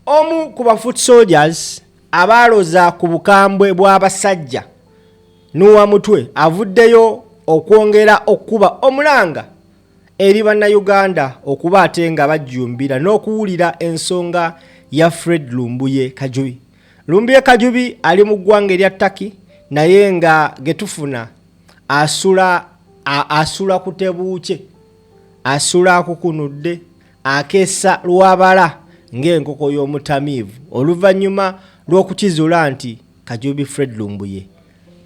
Omu ku foot soldiers abaloza ku bukambwe bw'abasajja Nuwa Mutwe avuddeyo okwongera okuba omulanga eri bannayuganda okuba ate nga bajjumbira n'okuwulira ensonga ya Fred Lumbuye Kajubi. Lumbuye Kajubi ali mu ggwanga erya Turkey naye nga getufuna asula kutebuuke, asula kukunudde, akessa lwabala ng'enkoko y'omutamiivu oluvannyuma lw'okukizula nti Kajubi Fred Lumbuye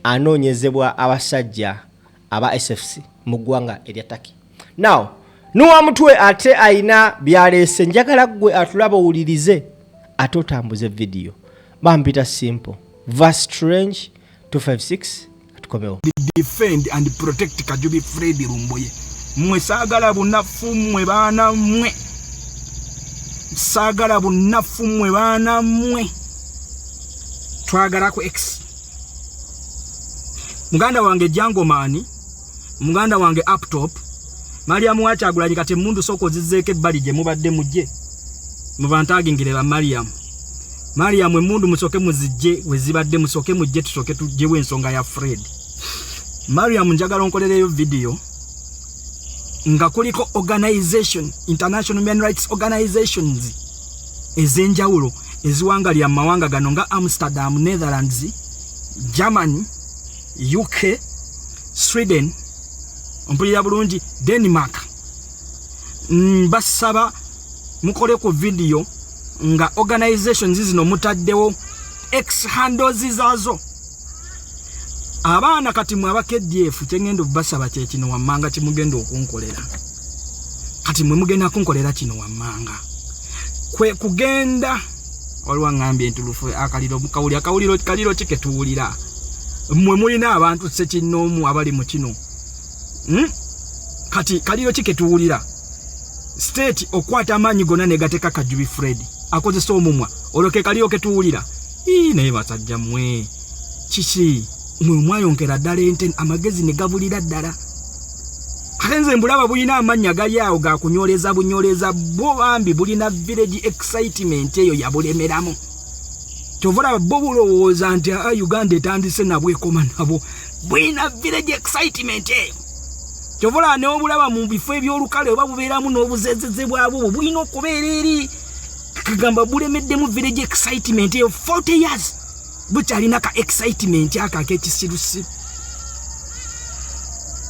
anoonyezebwa abasajja aba SFC mu ggwanga erya Turkey. Now, Nuwa Mutwe ate aina byaleese njagala gwe atulaba owulirize ate otambuze video. Bambita simple. Verse Strange 256 tukomewo. Defend and protect Kajubi Fred Lumbuye. Mwe saagala bunafu mwe baana mwe. Saagala bunafu mwe baana mwe. Twagala ku X. Muganda wange Jango Mani, muganda wange Uptop, Mariam wachagulanye kati mundu soko zizeke bali je mubadde mujje. Mubantagingire ba Mariam. Mariam mundu musoke muzije wezibadde musoke mujje tusoke tujje wensonga ya Fred. Mariam njagala onkolereyo video nga kuliko organization, international human rights organizations ezenjawulo eziwangali ya mawanga gano nga Amsterdam, Netherlands, Germany, UK, Sweden, mpulira bulungi Denmark. Basaba mukole ku video nga organizations zino mutaddewo X handles zazo. Abaana kati mwe abaKDF kyengendo basaba kye kino wammanga kimugenda okunkolera. Kati mwe mugenda kunkolera kino wammanga. Kwe kugenda waliwo ngambye ntulufu akaliro mukawuli akawuliro kaliro kike tuwulira. Mwe mulina abantu sekinoomu abali mu kino. Kati kaliro kike tuwulira. State okwata amanyi gonna negateka Kajubi Fred. Akozesa omumwa oloke kaliro ke tuwulira. Naye basajja mwe. Kiki mwe mwayonkera ddala ente amagezi ne gabulira ddala. Kalenze mbulaba bulina amanya gayawo ga kunyoleza bunyoleza bo bambi bulina village excitement eyo yabulemeramu. Tovula bobulowooza nti Uganda etandise nabwe koma nabo bulina village excitement eyo. Tovula ne obulaba mu bifo ebyolukale oba bubeeramu n'obuzezeze bwabo bulina okubeera eri kagamba bulemeddemu village excitement eyo 40 years. Bukyalina ka excitement aka ak'ekisirusi.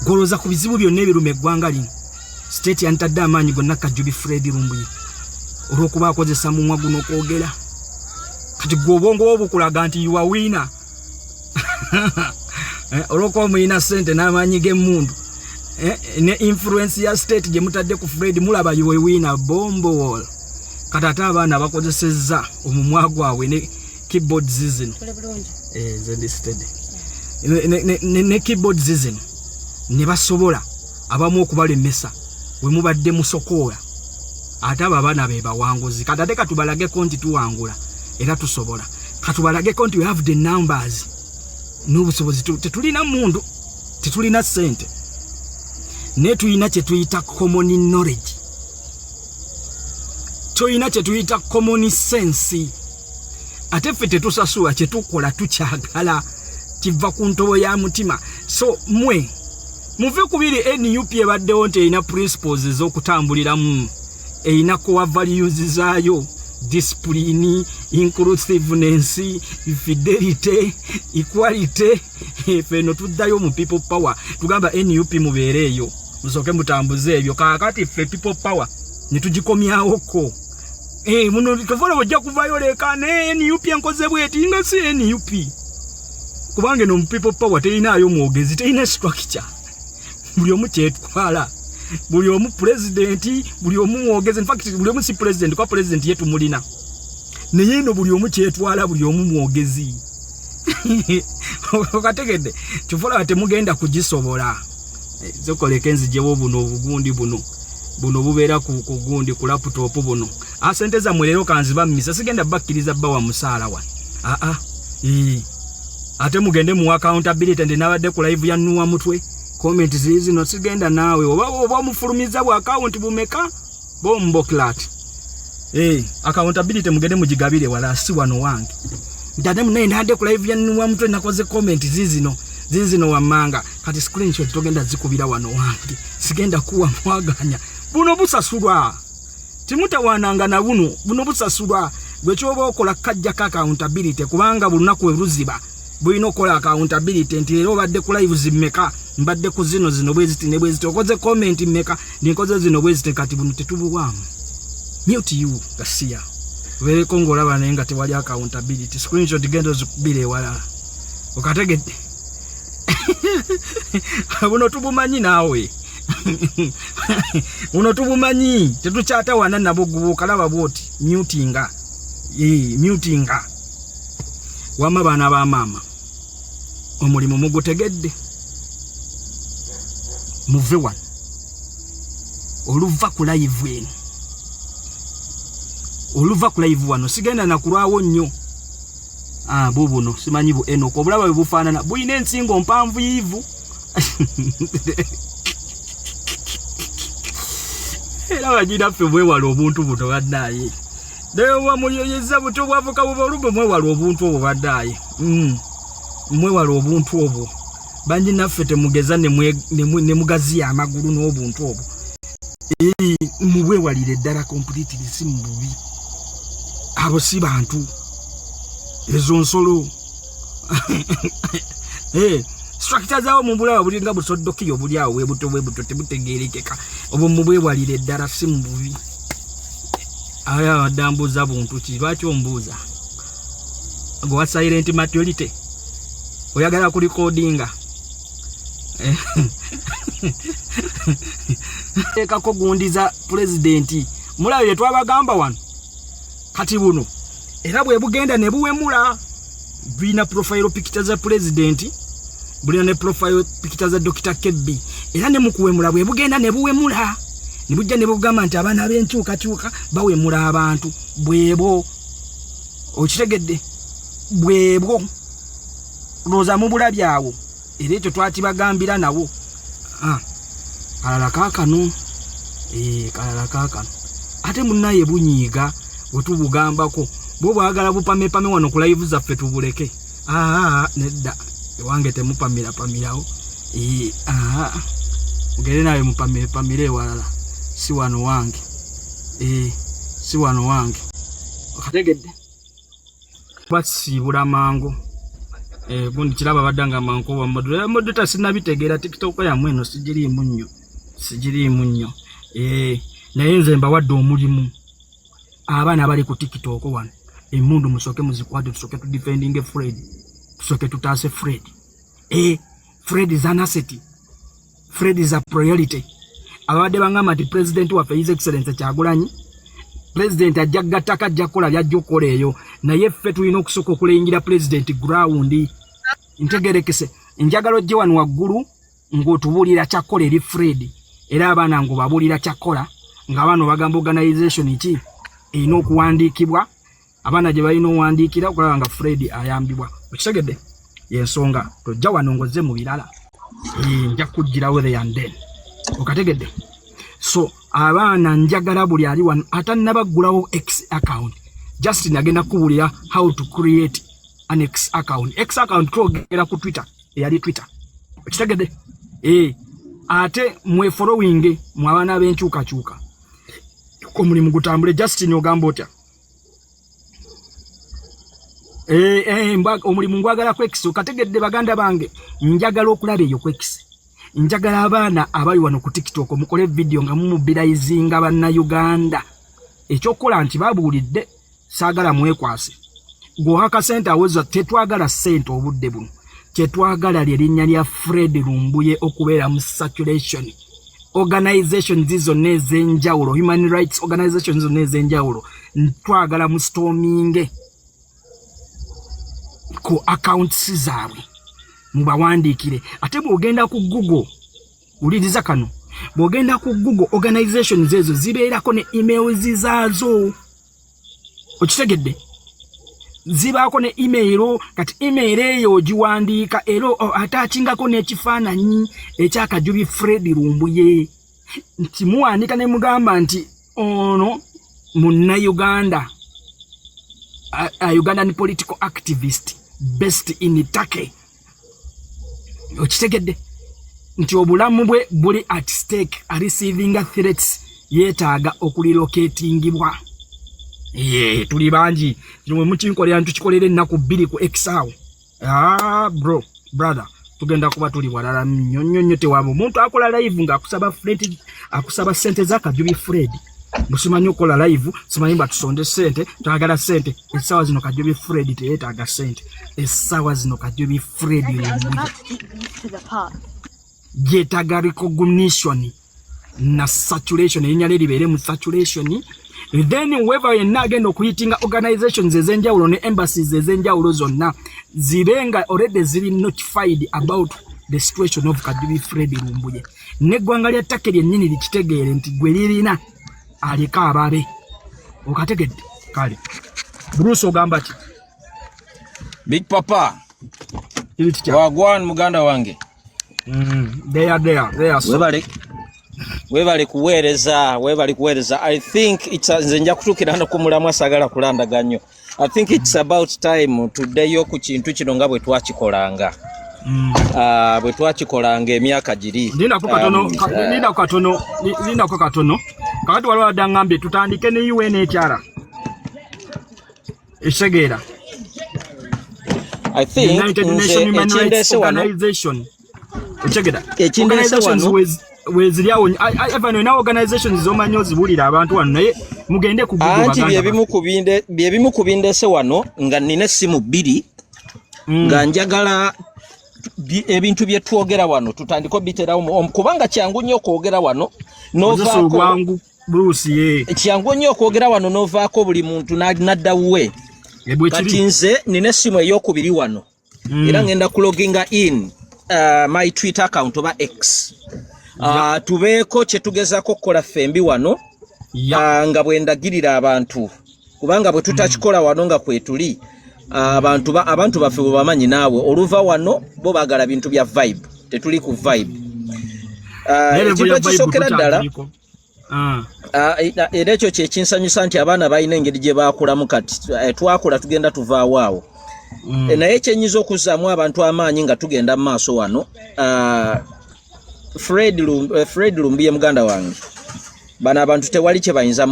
Goloza ku bizibu byonna ebirume eggwanga lino. State yantadde amaanyi gonna Kajubi Fred Lumbuye olw'okuba akozesa mumwa guno okwogera. Kati gwe obwongo obukulaga nti you are winner. Olw'okuba muyina ssente n'amaanyi g'emmundu ne influence ya state gye mutadde ku Fred mulaba you are winner bombo wall. Kati ate abaana bakozesezza omumwa gwabwe ne keyboard zizino. Zendisted. Ne keyboard zizino. Ne basobola abamu okubalemesa we mubadde musokoola. Ate abaana be bawanguzi. Kati ate katubalage konti tuwangula era tusobola. Katubalage konti we have the numbers. N'obusobozi tetulina mundu, tetulina sente. Ne tuyina kye tuyita common knowledge. Tuyina kye tuyita common sense. Ate ffe tetusasula kye tukola tukyagala kiva ku ntobo ya mutima. So mwe muve kubiri NUP ebaddewo nti erina principles ez'okutambuliramu, erina core values zaayo, discipline, inclusiveness, fidelity, equality. Ffe no tuddayo mu people power tugamba NUP mubeereeyo musoke mutambuze ebyo. Kakati ffe people power ne tugikomyawoko. Muno tovola wajja kuvayo leka ne NUP enkoze bweti nga si NUP. Kubange no people power teinaayo mwogezi, teina structure. Buli omu kyetwala. Buli omu president, buli omu mwogezi. In fact buli omu si president, kwa president yetu mulina. Naye no buli omu kyetwala, buli omu mwogezi. Okategedde tuvola ate mugenda kugisobola. Zokoleka enzijewo buno obugundi buno. Buno bubeera ku gundi ku laptop buno. Asente za mwelero kanziba mmisa sigenda bakkiriza bawa musaala wa. Ate mugende mu accountability ndi nabadde ku live ya Nuwa Mutwe. Comment zino sigenda nawe oba mufulumiza bu account bumeka bombo clat. accountability mugende mujigabire wala si wano wange ndade munene hande ku live yanwa mutwe nakoze comment zizino wamanga kati screenshot togenda zikubira wano wange sigenda kuwa mwaganya buno busasulwa timutawananga na buno busasulwa gwe kyoba okola kajja ka accountability kubanga bulunaku eruziba bulina okola accountability nti lero badde ku live zimmeka mbadde ku zino bweziti ne bweziti okoze comment mmeka nikoze zino bweziti kati buno tetubuwamu mute you Garcia wele kongola bana nga tewali accountability screenshot gendo zikubire wala okategedde buno tubumanyi nawe buno tubumanyi tetuchata wana nabo gubukalaba boti mutinga mutinga wama bana ba mama omulimu mugutegedde muve wan oluva ku live eno oluva ku live wano sigenda nakulwawo nnyo bubuno simanyi bu enoko obulaba bufaanana buyina ensingo mpanvu yivu era bagira ffe mwewala obuntu buto baddaye dewa muliyeza buto bwavuka bubalumbe mwewala obuntu obwo baddaye mwewala obuntu obwo banji naffe temugeza ne mugazi amagulu n'obuntu obwo mubwewalire ddala completely si mububi abo si bantu ezo nsolo structure zawo mubulawa bulinga busoddokiyo bulyawo webuto tebutegerekeka obwo mubwewalire ddala si mububi aya wadambuza buntu kibakyo mbuza gwa silent majority oyagala ku recordinga ekako gundiza president mulawe twabagamba wano kati buno era bwe bugenda ne buwemula bina profile picture za president bulina ne profile picture za Dr. Kebbi era ne mukuwemula bwe bugenda ne buwemula ne bujja ne bugamba nti abana b'enkyuka bawemula abantu bwebo okitegedde bwebo roza mubula byawo era ekyo twatibagambira nawo kalala kakano ate munaye bunyiga wetubugambako bo bwagala bupame wano ku live zaffe tubuleke nedda ewange temupamirawo ugere nawe mupamire walala si wano wange si wano wange okategedde basibula mango gundi kiraba badanga manko wa modu tasinabitegeera TikTok ya mweno sijiri munyo naye nze mbawadde omulimu abana bali ku TikTok wano emundu musoke muzikwade tusoke tu defending Fred tusoke tutase Fred Fred is an asset, Fred is a priority. Abadde bangamba nti president wa His Excellency Kyagulanyi president ajjagataka jakola byajjokola eyo naye ffe tulina okusoka okulengira president ground integerekese njagalo gye wano waggulu ng'otubulira kyakola eri Fred era abaana ngo babulira kyakola nga bano bagamba organization ki erina okuwandiikibwa abaana gye balina owandiikira okulaba nga Fred ayambibwa okitegedde yensonga tojja wano ngoze mu birala nja kujjirawo the and then okategedde so abaana njagala buli ali wano atannabagulawo X account just nagenda kubulira how to create an X account twogera ku Twitter eyali Twitter okitegedde ate mwe following mu abaana b'enkyukakyuka ko mulimu gutambule Justin ogamba otya omulimu ngwagala ku X okategedde baganda bange njagala okulaba eyo ku X njagala abaana abali wano ku TikTok mukole video nga mumubirayizinga banna Uganda ekyokola nti babuulidde saagala mwekwase gohaka center awoza tetwagala sente obudde buno kyetwagala lyerinnya lya Fred Lumbuye okubeera mu circulation organization zizo n'ez'enjawulo human rights organizations zizo n'ez'enjawulo twagala mu storming ku accounts zaabwe mubawandiikire ate bwogenda ku Google uliriza kano bwogenda ku Google organizations ezo zibeerako ne emails zaazo okitegedde zibaako ne email kati email eyo ogiwandiika ero atachingako n'ekifaananyi ekyakajubi Fred Lumbuye nti muwandika ne mugamba nti ono Uganda, a Ugandan political activist based in Turkey. Okitegedde nti obulamu bwe buli at stake, receiving threats, yetaaga okulilocatingibwa. Tuli bangi kimwe mukinkolera ntukikolera ennaku 2 ku Exawo. Brother, tugenda kuba tuli walala nnyonnyo tewabo omuntu akola live ng'akusaba Fred, akusaba sente z'akajubi Fred. Musimanyi okola live, simanyi batusonde sente, twagala sente. Essaawa zino kajubi Fred teyeetaaga sente. Essaawa zino kajubi Fred yeetaaga recognition na saturation, erinnya lye libeere mu saturation. Then whoever yenna agenda okuyitinga organizations ezenjawulo ne embassies ezenjawulo zonna zibenga already ziri notified about the situation of Kajubi Fred Lumbuye. Neggwanga lya Turkey lyennyini likitegeere nti gwe lirina alika ababe. Okategedde kale. Bruce ogamba ki? Big Papa. Wagwan muganda wange. They are so. Webale kuweereza. I think it's nzenja kutukira na kumulamwa sagala kulanda ganyo. I think it's about time tuddeyo ku kintu kino nga bwe twakikolanga. Bwe twakikolanga emyaka giri. Linda ko katono. Kakati waliwo adangambe tutandike ne UNHR. Esegera. I think United Nations Human Rights Organization. Esegera. Organizations weziliawo even na organizations zomanyo zibulira abantu wano naye mugende ku Google baganda. Anti byebimu kubindese wano nga nine simu 2 nga njagala ebintu bye twogera wano tutandiko biterawo kubanga kyangu nnyo kwogera wano novaako Bruce kyangu nnyo kwogera wano novaako buli muntu naddawe kati nze nine simu ey'okubiri wano era ngenda kuloginga in my Twitter account oba X. Tubeeko kye tugezaako kukola fembi wano nga bwendagirira abantu kubanga bwe tutakikola wano nga kwetuli abantu baffe bwe bamanyi naawe oluva wano bo bagala bintu bya vibe, tetuli ku vibe. Ekyo kisokera ddala era ekyo kyekinsanyusa nti abaana balina engeri gye baakulamu kati twakula tugenda tuvaawo awo. Naye kyenyiza okuzaamu abantu amaanyi nga tugenda mu maaso wano. Fred Lumbuye muganda wange. Bana abantu tewali kye bayinza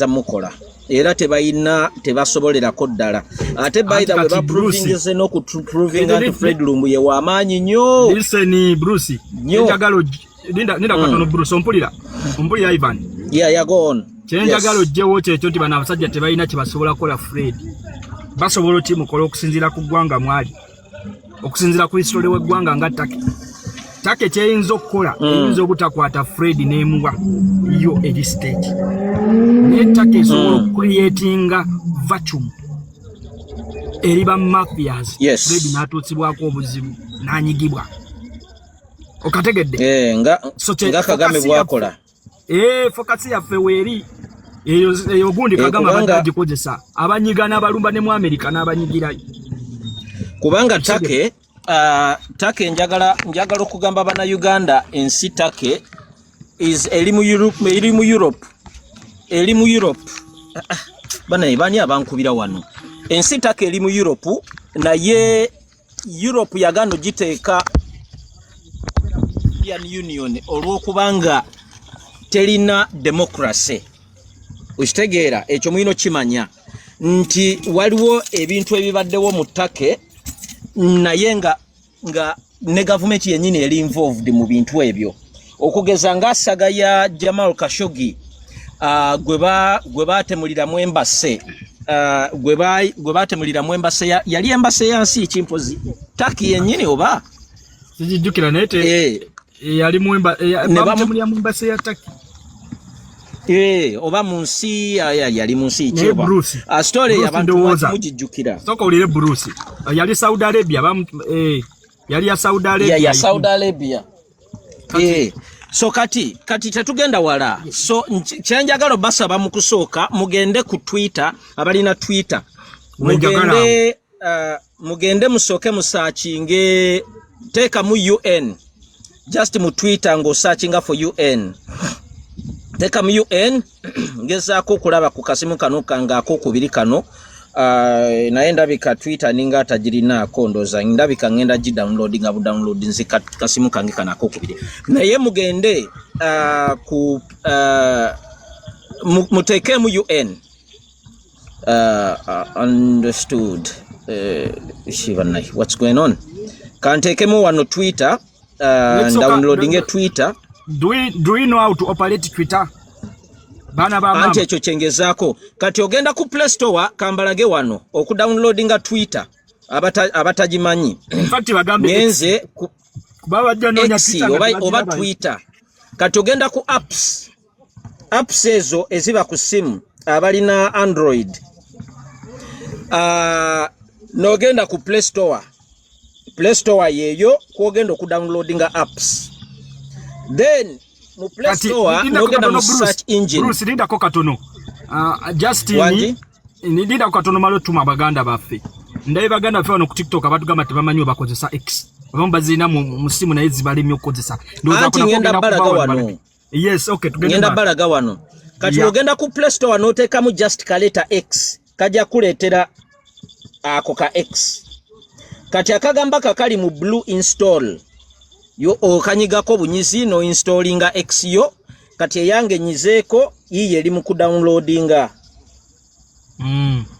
mukola. Era tebasobolerako ddala. Ate by the way baproving ze no proving that Fred Lumbuye wa amaanyi nnyo. Listen Bruce. Njagalo linda katono Bruce ompulira Ivan. Yeah, go on. Njagalo jewo kyekyo nti bana abasajja tebalina kye basobola kola Fred. Basobola ti mukola okusinzira ku ggwanga mwali. Okusinzira ku history w'eggwanga nga Take kyeyinza okukola eyinza obutakwata Fred n'emuwa yo eri stage. Ne Take esobola creatinga vacuum eri ba mafias. Fred n'atuusibwako obuzibu n'anyigibwa. Okategedde? Nga Kagame bwakola. Focus yaffe weeri. Eyo gundi Kagame abadde abanyiga n'abalumba ne mu America n'abanyigirayo. Kubanga Take njagala okugamba bana Uganda ensi Take is eri mu Europe. Bana ibani abankubira wano. Ensi Take eri mu Europe naye Europe yagano giteeka European Union olw'okubanga terina democracy. Ukitegeera ekyo mwino kimanya nti waliwo ebintu ebibaddewo mu Take naye nga ne government yennyini eri involved mu bintu ebyo. Okugeza nga saga ya Jamal Khashoggi gwe baatemuliramu embase yali embase yansi kimpozi Turkey yennyini oba sijjukira nete yali mu embase ya Turkey oba munsi yali munsi kiba story y'abantu mujijjukira soko ulire Bruce yali Saudi Arabia yali ya Saudi Arabia so kati tetugenda wala so kyenjagalo basaba mu kusooka mugende ku Twitter abalina Twitter mugende musooke musachinge teka mu UN just mu Twitter ngo searchinga for UN teka mu UN ngezaako kulaba ku kasimu kano kangako kubiri kano naye ndabika Twitter ninga atagirinaako ndoza ndabika ngenda gi downloadinga bu download nzika kasimu kange kanako kubiri naye mugende ku muteke mu UN understood Shivanai what's going on kanteke mu wano Twitter downloading Twitter do we know how to operate Twitter bana ba mama anti echo chengezaako kati ogenda ku Play Store kambalage wano okudownloadinga Twitter abatajimanyi in fact bagambe nyenze kubawa janonya Twitter oba Twitter kati ogenda ku apps ezo eziba ku simu abalina Android nogenda ku Play Store yeyo kwogenda okudownloadinga apps then mu Play Store nogenda mu search engine Bruce linda ko katono Justin linda ko katono malo tuma baganda baffe ndaye baganda baffe no ku TikTok abatugamba tebamanyi bakozesa X bamba zina mu simu naye zibalimi okozesa ndoza kuna balaga wano yes okay tugenda balaga wano kati ogenda ku Play Store noteka mu just kaleta X kajja kuletera ako ka X kati akagamba kakali mu blue install yo okanyigako bunyizi no installinga X yo kati eyange nyizeeko yiye eri mu kudownloadinga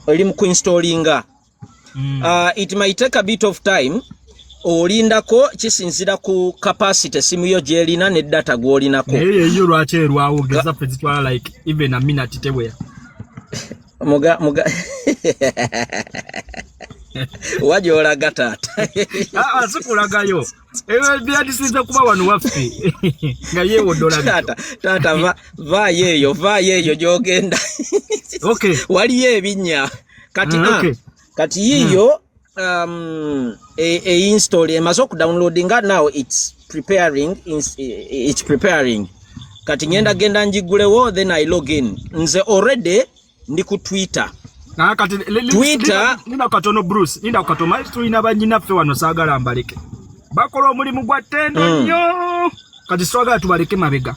eri mu kuinstallinga it might take a bit of time olindako kisinzira ku capacity simu yo jelina ne data gwolinako yo lwacherwawo geza pezitwala like even a minute tewera muga wajola gatata sikulagayo ewe byadisize kuba wanu waffe nga yewo dola tata va yeyo jogenda okay wali ebinya kati okay. Kati yiyo install emazo ku downloading now it's preparing kati ngenda genda njigulewo then I log in nze already ndi ku Twitter kati Twitter nina katono Bruce nina katoma tulina banyina ffe wano saagala mbaleke bakola omulimu gwa tendo nnyo kati swagala tubaleke mabega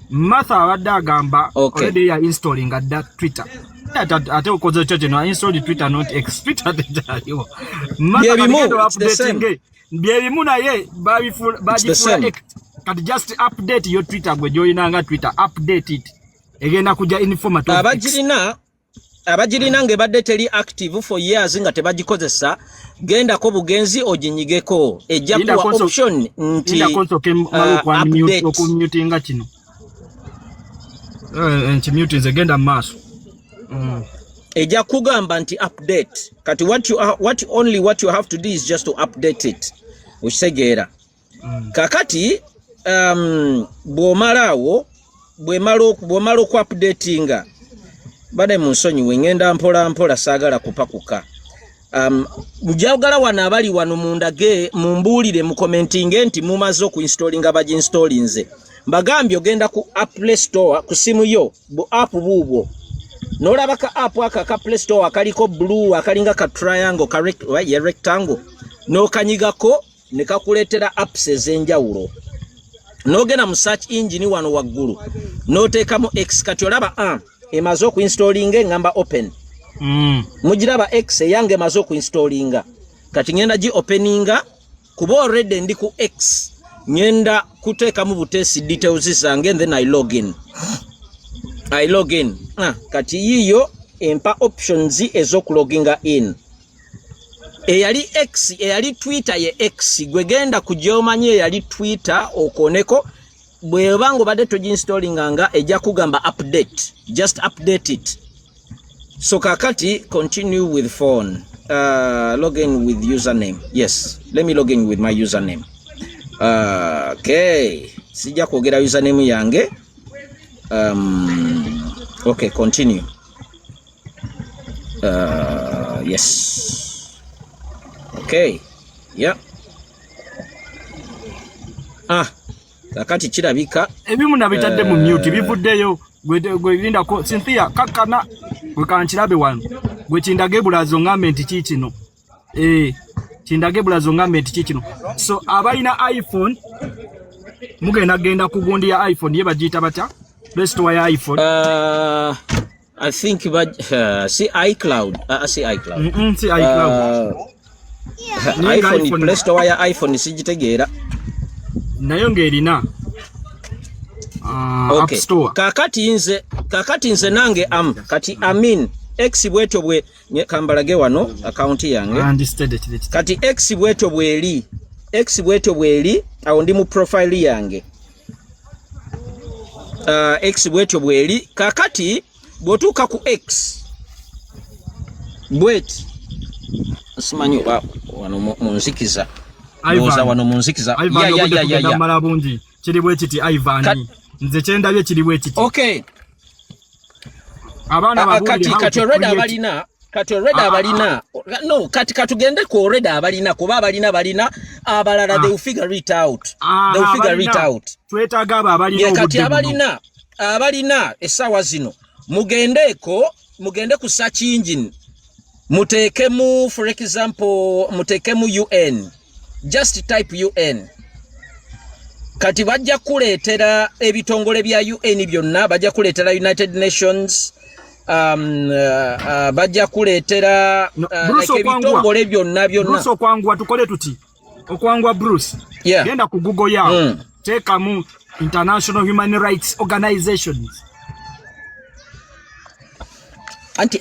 Martha abadde agamba already ya installing that Twitter ate ukoze choche no install Twitter not X Twitter taliwo byebimu naye babifula kati just update your Twitter gwe joyinanga Twitter update it egenda kuja informative abagirina nge badde teri active for years nga tebagikozesa genda ko bugenzi oginyigeko ejja kuwa option nti okumutinga kino mute zegenda maso ejja kugamba nti update kati what you have to do is just to update it ukitegeera kakati bwomalawo bwemala oku updatinga bade munsonyi wengenda mpola saagala kupakuka mujagala wana abali wano mundage mumbulire mu commenting enti mumazo ku installinga baji installinze mbagambye ogenda ku Play Store ku simu yo bu app bubwo nolaba ka app aka Play Store akaliko blue akalinga ka triangle ka rectangle no kanyigako ne kakuletera apps ezenjawulo nogenda mu search engine wano waggulu noteka mu X kati olaba emazo ku installinga ngamba open mujiraba X yange mazo ku installinga kati ngenda gi openinga kuba already ndi ku X ngenda kuteka mu butesi details zange then I log in kati yiyo empa options ezokuloginga in eyali X eyali Twitter ye X gwegenda kujomanye eyali Twitter okoneko bwebango bade tojinstallinga nga ejja kugamba update just update it so kakati continue with phone log in with username yes let me log in with my username okay sija kwogera username yange okay continue yes okay yeah kakati kirabika ebimu nabitadde mu mute bivuddeyo gwe linda ko Cynthia kakana gwe kanchirabe wano gwe kindage bulazo ngambe nti kikino kindage bulazo ngambe nti kikino so abaina iPhone mugenda genda kugundi ya iPhone ye bagita bata Play Store ya iPhone. I think see iCloud. See iCloud. See iCloud. iPhone Play Store ya iPhone sigitegera. Nayo ngerina. Okay. App Store. Kakati nze nange kati Amin X bweto bwe kambalage wano account yange. Kati X bweto bweli awo ndi mu profile yange. X bweto bweli kakati botuka ku X bweti simanyi wano munzikiza boza wano munzikiza ya malabungi kiri bweti Ivan nze kyendabye kiri bweti. Okay, abana babundi kati already abalina no kati katugende ku already abalina kuba abalina abalala they will figure it out. Twetaga abalina kati abalina esawa zino mugende ku search engine mutekemu, for example mutekemu UN, just type UN. Kati bajja kuletera ebitongole bya UN byonna, bajja kuletera United Nations, bajja kuletera ebitongole byonna. Bruce okwangwa tukole tuti okwangwa Bruce genda ku Google yao tekamu International Human Rights Organizations. Anti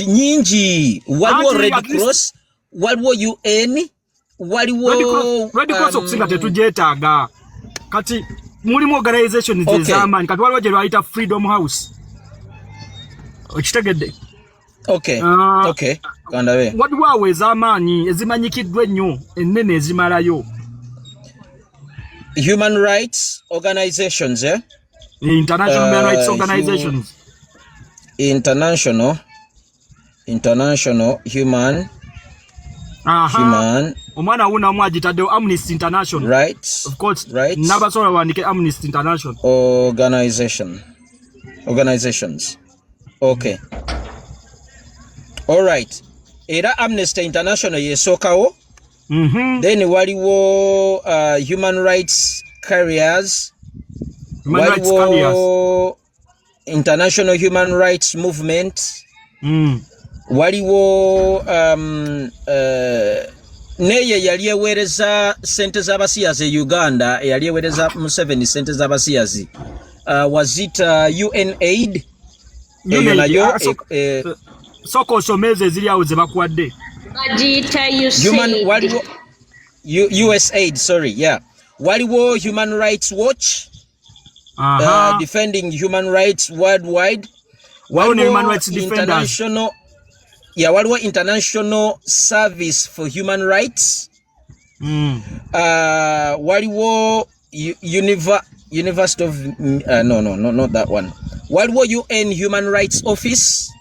nyingi waliwo Red Cross, waliwo UN, waliwo Red Cross okusinga tetujeetaaga. Kati mulimu organizations ez'amaanyi. Kati waliwo gye bayita Freedom House. Okitegedde? Okay. Kandabe. Waliwo ez'amaanyi ezimanyikiddwa ennyo ennene ezimalayo. Human Rights Organizations, International Human Rights Organizations. International Human omwana wuna mwagitadde Amnesty International. Rights. Of course. Right. Nabasobola wandike Amnesty International. Organizations. Okay. All right. Era Amnesty International yesookawo. Then waliwo Human Rights Carriers. International Human Rights Movement. Waliwo neye yali ewereza sente z'abasiyazi Uganda, yali ewereza Museveni sente z'abasiyazi. Was it UNAID? Eyo nayo soko someze ziri awo ze bakwadde. USAID, sorry, yeah. Waliwo Human Rights Watch. Defending human rights worldwide. Waliwo Human Rights Defenders. Waliwo International Service for Human Rights. Waliwo University of no, not that one. Waliwo UN Human Rights Office.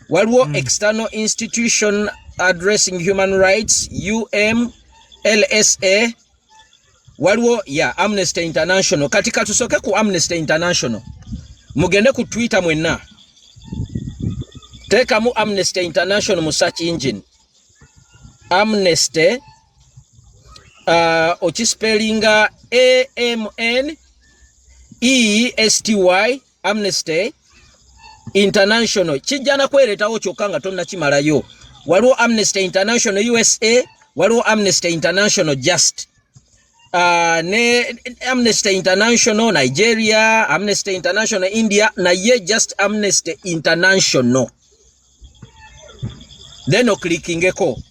Waliwo External Institution Addressing Human Rights, UMLSA. Waliwo Amnesty International. Katika tusoke ku Amnesty International, mugende ku Twitter mwenna tekamu Amnesty International mu search engine. Amnesty ochispelinga AMNESTY, Amnesty International. Kijana kweretawo kyokanga tonna kimalayo. Waliwo Amnesty International USA, waliwo Amnesty International just ne Amnesty International Nigeria, Amnesty International India, na ye just Amnesty International. Then clickingeko.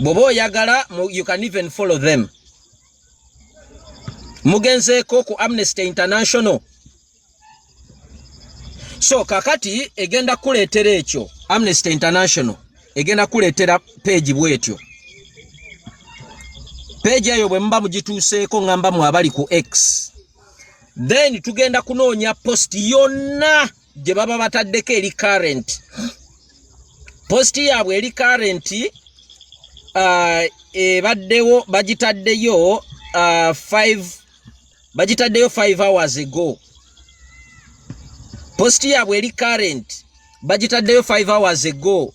Bobo yagala, you can even follow them. Mugenzeko ku Amnesty International. So kakati egenda kuletera ekyo Amnesty International egenda kuletera page bwetyo. Page ayo bwe mba mugituuseeko ngamba mu abali ku X. Then tugenda kunoonya post yonna gye baba bataddeko eri current. Post yaabwe eri current baddewo bagitaddeyo 5 hours ago. Post yaabwe eri current bagitaddeyo 5 hours ago.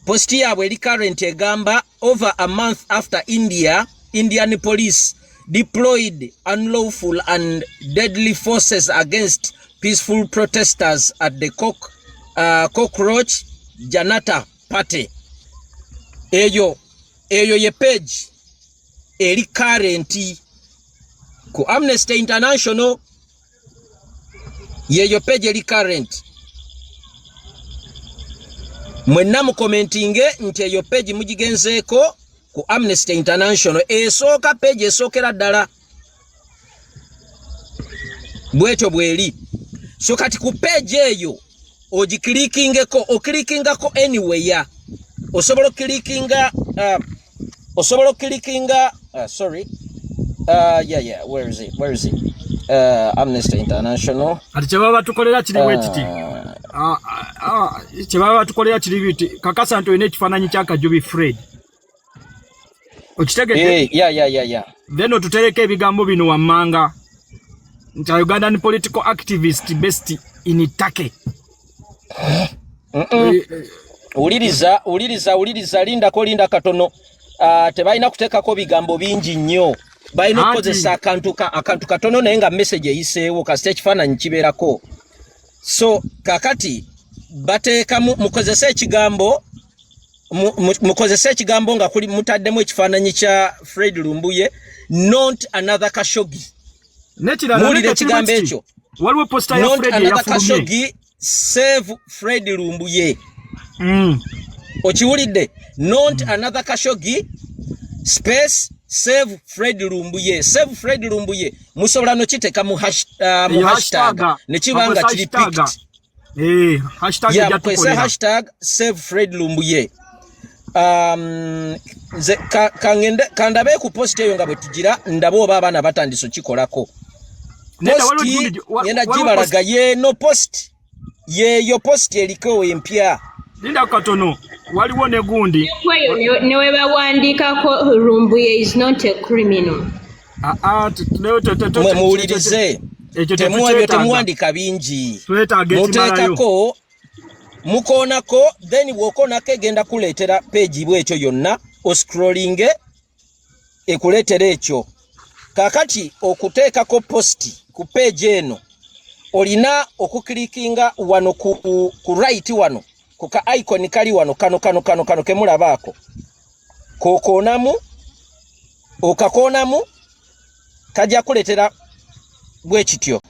Post yaabwe eri current egamba over a month after Indian police deployed unlawful and deadly forces against peaceful protesters at the Cockroach Janata Party. Eyo ye page eri current ku Amnesty International. Yeyo page eri current. Mwenna mu commenting nti eyo page mujigenzeko ku Amnesty International. Esooka page esookera ddala bwetyo bweri. So kati ku page eyo oklikingako anywhere. Osobola clickinga sorry. Where is it? Amnesty International. Ati chebaba tukolera kiri wetiti. Chebaba tukolera kiri biti. Kakasa nto ine kifananyi kyaka Joby Fred. Okitegedde? Yeah. Then otutereke ebigambo bino wammanga. Nta Ugandan political activist based in Turkey. Uliriza linda katono. Tebalina kuteekako bigambo bingi nnyo. Balina okukozesa akantu katono naye nga message eyiseewo kasita ekifaananyi kibeerako. So kakati bateeka mukozesa ekigambo nga kuli mutaddemu ekifaananyi kya Fred Lumbuye, not another Khashoggi. Muwulire ekigambo ekyo. Waliwo posta ya not Fred another ya Khashoggi, save Fred Lumbuye. Okiwulidde? Not another Khashoggi, space save Fred Lumbuye. Save Fred Lumbuye musobola no kiteka mu hashtag ne kibanga kiri picked. Hashtag ya tukolera. Hashtag save Fred Lumbuye. Kandabe ku post eyo nga bwe tugira ndabo oba abaana batandise kikolako. Yenda jibalaga ye no post. Yo post eriko empya. Linda katono. Waliwo ne gundi. Newe bawandikako Lumbuye is not a criminal. Muwulirize. Temuwandika bingi. Muteekako mukoonako then bw'okoonako egenda kuleetera page bwekyo yonna oscrollinge ekuleetera ekyo. Kakati okuteekako post ku page eno olina okuklikinga wano ku right wano kuka icon kali wano kano kemulabaako kokoonamu okakoonamu kajja kuleetera bwe kityo.